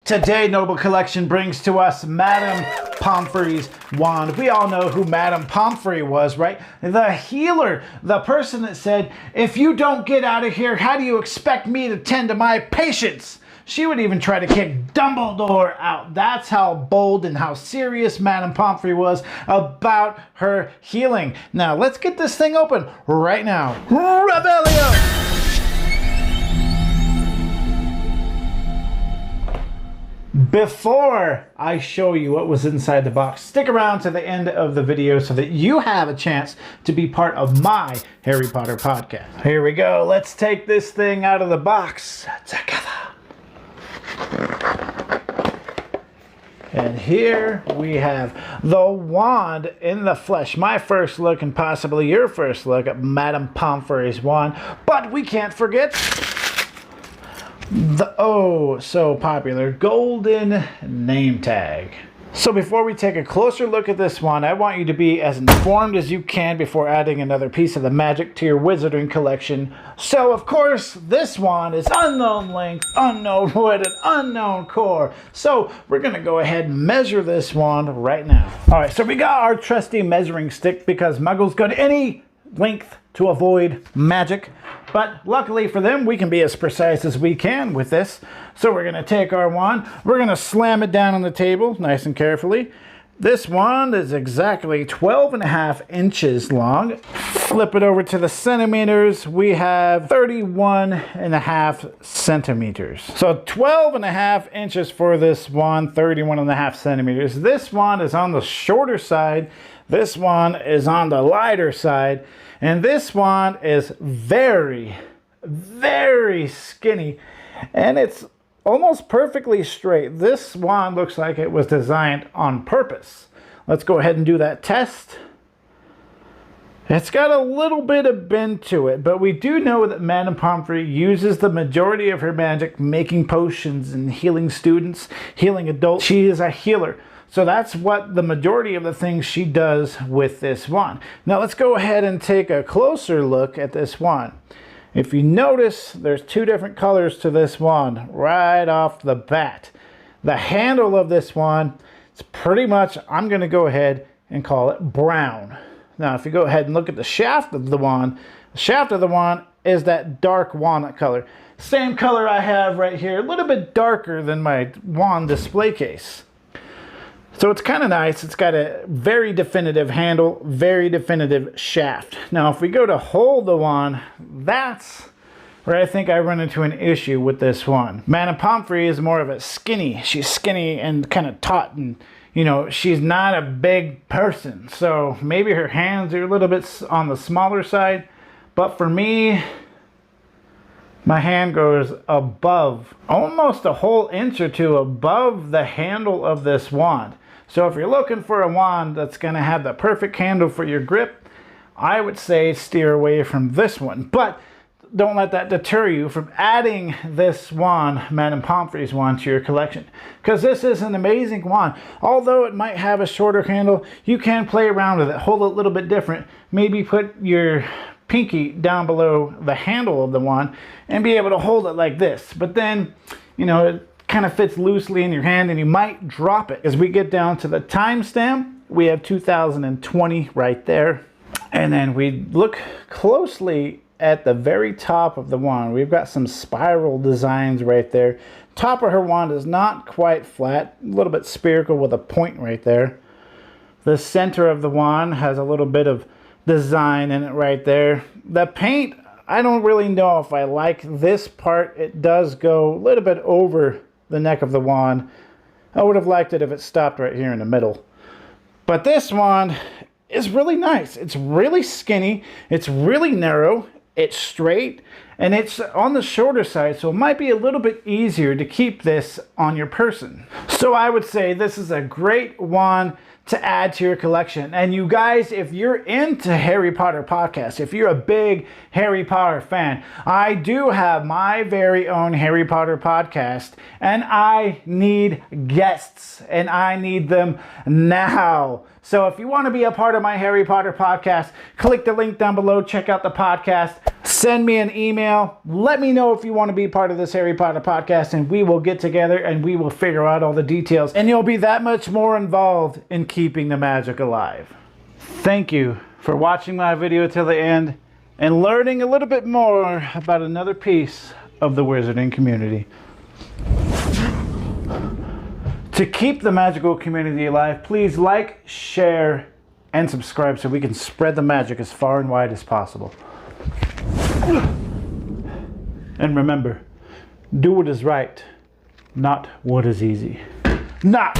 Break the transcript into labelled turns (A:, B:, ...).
A: Today, Noble Collection brings to us Madam Pomfrey's wand. We all know who Madam Pomfrey was, right? The healer, the person that said, if you don't get out of here, how do you expect me to tend to my patients? She would even try to kick Dumbledore out. That's how bold and how serious Madam Pomfrey was about her healing. Now, let's get this thing open right now. Revelio! Before I show you what was inside the box, stick around to the end of the video so that you have a chance to be part of my Harry Potter podcast. Here we go. Let's take this thing out of the box together. And here we have the wand in the flesh. My first look and possibly your first look at Madam Pomfrey's wand. But we can't forget the oh so popular golden name tag. So before we take a closer look at this wand, I want you to be as informed as you can before adding another piece of the magic to your wizarding collection. So of course, this wand is unknown length, unknown wood, and unknown core. So we're gonna go ahead and measure this wand right now. All right, so we got our trusty measuring stick because muggles go to any length to avoid magic. But luckily for them, we can be as precise as we can with this. So we're going to take our wand, we're going to slam it down on the table nice and carefully. This wand is exactly 12.5 inches long. Flip it over to the centimeters. We have 31.5 centimeters. So 12.5 inches for this wand, 31.5 centimeters. This wand is on the shorter side. This wand is on the lighter side. And this wand is very, very skinny. And it's almost perfectly straight. This wand looks like it was designed on purpose. Let's go ahead and do that test. It's got a little bit of bend to it, but we do know that Madam Pomfrey uses the majority of her magic making potions and healing students, healing adults. She is a healer. So that's what the majority of the things she does with this wand. Now let's go ahead and take a closer look at this wand. If you notice, there's two different colors to this wand right off the bat. The handle of this wand is pretty much, I'm going to go ahead and call it brown. Now if you go ahead and look at the shaft of the wand is that dark walnut color. Same color I have right here, a little bit darker than my wand display case. So it's kind of nice. It's got a very definitive handle, very definitive shaft. Now, if we go to hold the wand, that's where I think I run into an issue with this wand. Madam Pomfrey is more of a skinny. She's skinny and kind of taut, and you know, she's not a big person. So maybe her hands are a little bit on the smaller side. But for me, my hand goes above, almost a whole inch or two above the handle of this wand. So if you're looking for a wand that's going to have the perfect handle for your grip, I would say steer away from this one. But don't let that deter you from adding this wand, Madam Pomfrey's wand, to your collection. Because this is an amazing wand. Although it might have a shorter handle, you can play around with it, hold it a little bit different. Maybe put your pinky down below the handle of the wand and be able to hold it like this. But then, you know, it kind of fits loosely in your hand and you might drop it. As we get down to the timestamp, we have 2020 right there. And then we look closely at the very top of the wand. We've got some spiral designs right there. Top of her wand is not quite flat, a little bit spherical with a point right there. The center of the wand has a little bit of design in it right there. The paint, I don't really know if I like this part. It does go a little bit over the neck of the wand. I would have liked it if it stopped right here in the middle. But this wand is really nice. It's really skinny. It's really narrow. It's straight. And it's on the shorter side, so it might be a little bit easier to keep this on your person. So I would say this is a great wand to add to your collection. And you guys, if you're into Harry Potter podcasts, if you're a big Harry Potter fan, I do have my very own Harry Potter podcast, and I need guests, and I need them now. So if you want to be a part of my Harry Potter podcast, click the link down below, check out the podcast, send me an email, let me know if you want to be part of this Harry Potter podcast, and we will get together and we will figure out all the details, and you'll be that much more involved in keeping the magic alive. Thank you for watching my video till the end and learning a little bit more about another piece of the wizarding community. To keep the magical community alive, please like, share, and subscribe so we can spread the magic as far and wide as possible. And remember, do what is right, not what is easy. Not